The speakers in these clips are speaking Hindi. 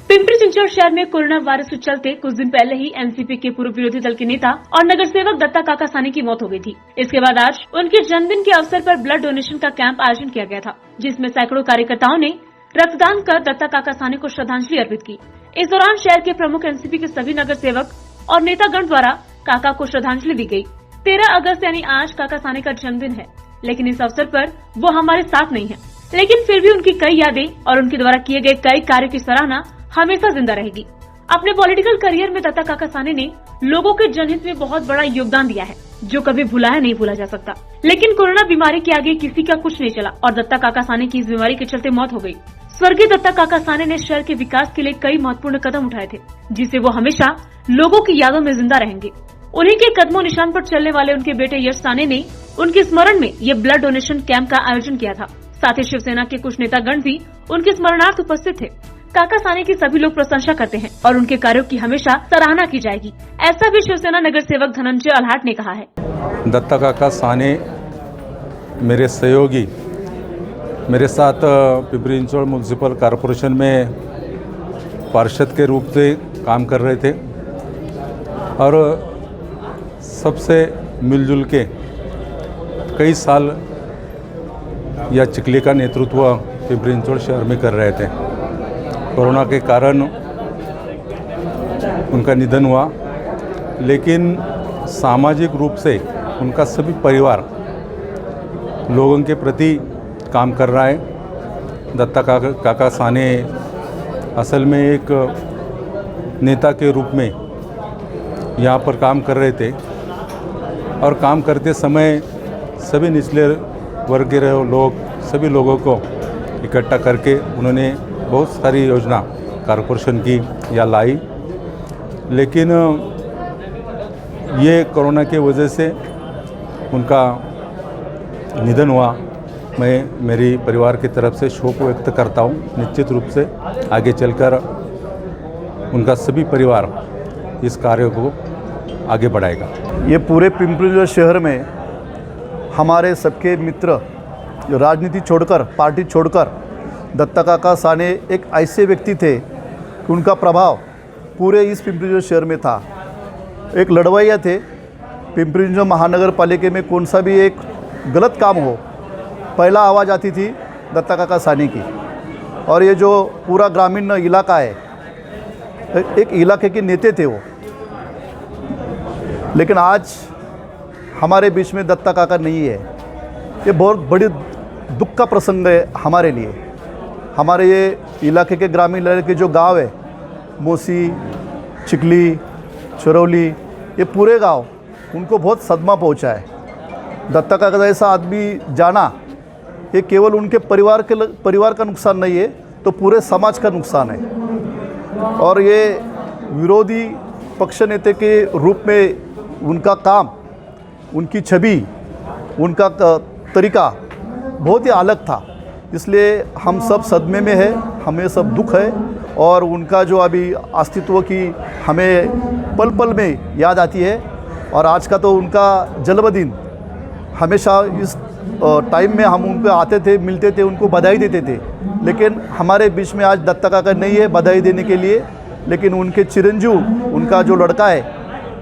पिंपरी चिंचवड शहर में कोरोना वायरस के चलते कुछ दिन पहले ही एनसीपी के पूर्व विरोधी दल के नेता और नगर सेवक दत्ता काका सानी की मौत हो गई थी। इसके बाद आज उनके जन्मदिन के अवसर पर ब्लड डोनेशन का कैंप आयोजन किया गया था, जिसमें सैकड़ों कार्यकर्ताओं ने रक्तदान कर दत्ता काका सानी को श्रद्धांजलि अर्पित की। इस दौरान शहर के प्रमुख एनसीपी के सभी नगर सेवक और नेतागण द्वारा काका को श्रद्धांजलि दी गयी। 13 अगस्त यानी आज काका सानी का जन्मदिन है, लेकिन इस अवसर पर वो हमारे साथ नहीं है, लेकिन फिर भी उनकी कई यादें और उनके द्वारा किए गए कई कार्यों की सराहना हमेशा जिंदा रहेगी। अपने पॉलिटिकल करियर में दत्ता काका सानी ने लोगों के जनहित में बहुत बड़ा योगदान दिया है, जो कभी भुलाया नहीं भूला जा सकता। लेकिन कोरोना बीमारी के आगे किसी का कुछ नहीं चला और दत्ता काका सानी की इस बीमारी के चलते मौत हो गई। स्वर्गीय दत्ता काका सानी ने शहर के विकास के लिए कई महत्वपूर्ण कदम उठाए थे, जिसे वो हमेशा लोगों की यादों में जिंदा रहेंगे। उन्हीं के कदमों निशान पर चलने वाले उनके बेटे यश सानी ने उनके स्मरण में ये ब्लड डोनेशन कैंप का आयोजन किया था। साथ ही शिवसेना के कुछ नेतागण भी उनके स्मरणार्थ उपस्थित थे। काका सानी की सभी लोग प्रशंसा करते हैं और उनके कार्यों की हमेशा सराहना की जाएगी, ऐसा भी शिवसेना नगर सेवक धनंजय अल्हाट ने कहा है। दत्ता काका सानी मेरे सहयोगी, मेरे साथ पिंपरी चिंचवड म्यूनसिपल कॉरपोरेशन में पार्षद के रूप से काम कर रहे थे और सबसे मिलजुल के कई साल यह चिखली का नेतृत्व पिंपरी चिंचवड शहर में कर रहे थे। कोरोना के कारण उनका निधन हुआ, लेकिन सामाजिक रूप से उनका सभी परिवार लोगों के प्रति काम कर रहा है। दत्ता काका सानी असल में एक नेता के रूप में यहाँ पर काम कर रहे थे और काम करते समय सभी निचले वर्ग के लोग, सभी लोगों को इकट्ठा करके उन्होंने बहुत सारी योजना कॉरपोरेशन की या लाई, लेकिन ये कोरोना के वजह से उनका निधन हुआ। मैं मेरी परिवार की तरफ से शोक व्यक्त करता हूँ। निश्चित रूप से आगे चलकर उनका सभी परिवार इस कार्य को आगे बढ़ाएगा। ये पूरे पिंपरी शहर में हमारे सबके मित्र जो राजनीति छोड़कर, पार्टी छोड़कर दत्ता काका सानी एक ऐसे व्यक्ति थे कि उनका प्रभाव पूरे इस पिंपरी शहर में था। एक लड़वैया थे। पिंपरी महानगर पालिका में कौन सा भी एक गलत काम हो, पहला आवाज़ आती थी दत्ता काका सानी की। और ये जो पूरा ग्रामीण इलाका है, एक इलाके के नेता थे वो। लेकिन आज हमारे बीच में दत्ता काका नहीं है। ये बहुत बड़ी दुख का प्रसंग है हमारे लिए। हमारे ये इलाके के ग्रामीण इलाके के जो गांव है, मोसी, चिखली, चरौली, ये पूरे गांव, उनको बहुत सदमा पहुंचा है। दत्ता काका जैसा आदमी जाना, ये केवल उनके परिवार का नुकसान नहीं है, तो पूरे समाज का नुकसान है। और ये विरोधी पक्ष नेता के रूप में उनका काम, उनकी छवि, उनका तरीका बहुत ही अलग था। इसलिए हम सब सदमे में है, हमें सब दुख है और उनका जो अभी अस्तित्व की हमें पल पल में याद आती है। और आज का तो उनका जन्मदिन, हमेशा इस टाइम में हम उनको आते थे, मिलते थे, उनको बधाई देते थे। लेकिन हमारे बीच में आज दत्ता काका नहीं है बधाई देने के लिए, लेकिन उनके चिरंजीव, उनका जो लड़का है,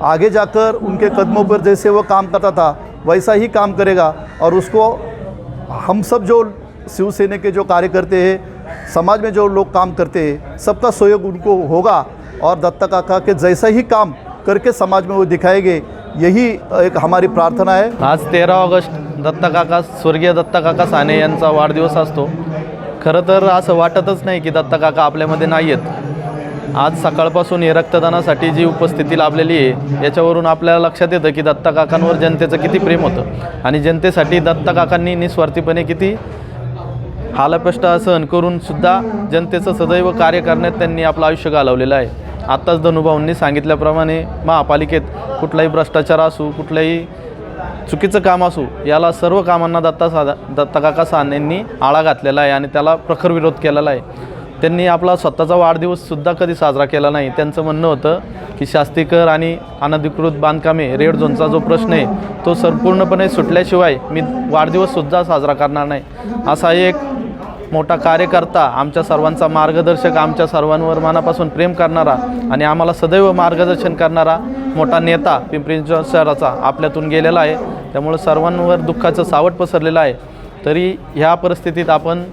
आगे जाकर उनके कदमों पर जैसे वो काम करता था वैसा ही काम करेगा। और उसको हम सब जो शिवसेना के जो कार्यकर्ते हैं, समाज में जो लोग काम करते हैं, सबका सहयोग उनको होगा और दत्ता काका के जैसा ही काम करके समाज में वो दिखाएंगे, यही एक हमारी प्रार्थना है। आज 13 ऑगस्ट दत्ता काका, स्वर्गीय दत्ता काका साने यांचा वाढदिवस असतो। खरं तर असं वाटतच नाही की दत्ता काका आपल्यामध्ये नाही आहेत। आज सकाळपासून हे रक्तदानासाठी जी उपस्थिती लाभलेली आहे, याच्यावरून आपल्याला लक्षात येतं की दत्ता काकांवर जनतेचं किती प्रेम होतं आणि जनतेसाठी दत्ता काकांनी निस्वार्थीपणे किती हालअपेष्टा सहन करून सुद्धा जनतेचं सदैव कार्य करण्यात त्यांनी आपलं आयुष्य घालवलेलं आहे। आत्ताच धनुभाऊंनी सांगितल्याप्रमाणे महापालिकेत कुठलाही भ्रष्टाचार असू, कुठलाही चुकीचं काम असू, याला सर्व कामांना दत्ता काका सानेंनी आळा घातलेला आहे आणि त्याला प्रखर विरोध केलेला आहे। त्यांनी आपला स्वतःचा वाढदिवससुद्धा कधी साजरा केला नाही। त्यांचं म्हणणं होतं की शास्तीकर आणि अनधिकृत बांधकामे, रेड झोनचा जो प्रश्न आहे तो संपूर्णपणे सुटल्याशिवाय मी वाढदिवससुद्धा साजरा करणार नाही, असा एक मोठा कार्यकर्ता, आमच्या सर्वांचा मार्गदर्शक, आमच्या सर्वांवर मनापासून प्रेम करणारा आणि आम्हाला सदैव मार्गदर्शन करणारा मोठा नेता पिंपरी चिंचवड शहराचा आपल्यातून गेलेला आहे. त्यामुळे सर्वांवर दुःखाचं सावट पसरलेलं आहे. तरी ह्या परिस्थितीत आपण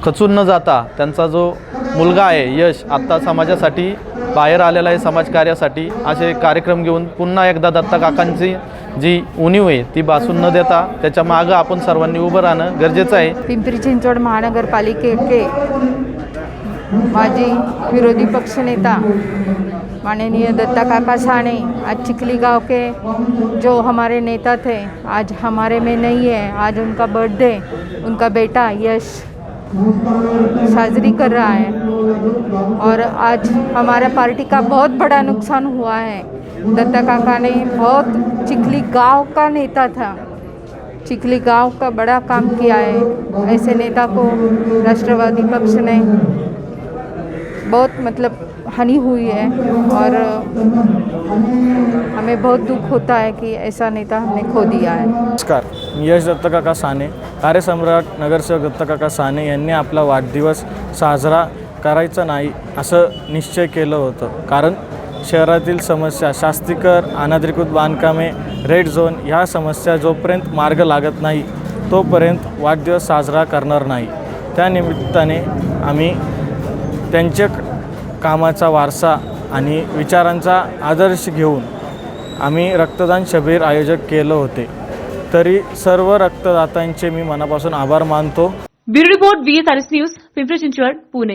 खचून न जाता त्यांचा जो मुलगा आहे यश आत्ता समाजासाठी बाहेर आलेला आहे, समाजकार्यासाठी असे कार्यक्रम घेऊन पुन्हा एकदा दत्ता काकांची जी उणीव आहे ती भासून न देता त्याच्या मागं आपण सर्वांनी उभं राहणं गरजेचं आहे. पिंपरी चिंचवड महानगरपालिके माजी विरोधी पक्षनेता माननीय दत्ता काका साने आज चिखली गांव के जो हमारे नेता थे आज हमारे में नहीं है. आज उनका बर्थडे उनका बेटा यश साजरी कर रहा है और आज हमारा पार्टी का बहुत बड़ा नुकसान हुआ है. दत्ता काका ने बहुत चिखली गांव का नेता था, चिखली गांव का बड़ा काम किया है. ऐसे नेता को राष्ट्रवादी पक्ष ने बहुत मतलब हानि हुई है और हमें बहुत दुख होता है कि ऐसा नेता हमने खो दिया है. नमस्कार, मी यश दत्ता काका साने, कार्यसम्राट नगरसेवक दत्ता काका साने यांनी आपला वाढदिवस साजरा करायचा नाही असं निश्चय केलं होतं. कारण शहरातील समस्या, शास्तीकर, अनधिकृत बांधकामे, रेड झोन ह्या समस्या जोपर्यंत मार्ग लागत नाही तोपर्यंत वाढदिवस साजरा करणार नाही. त्यानिमित्ताने आम्ही त्यांच्या कामाचा वारसा आणि विचारांचा आदर्श घेऊन आम्ही रक्तदान शिबिर आयोजक केलं होते. तरी सर्व रक्तदात्यांचे मी मनापासून आभार मानतो. Bureau report VSRS news, Pimpri Chinchwad, Pune.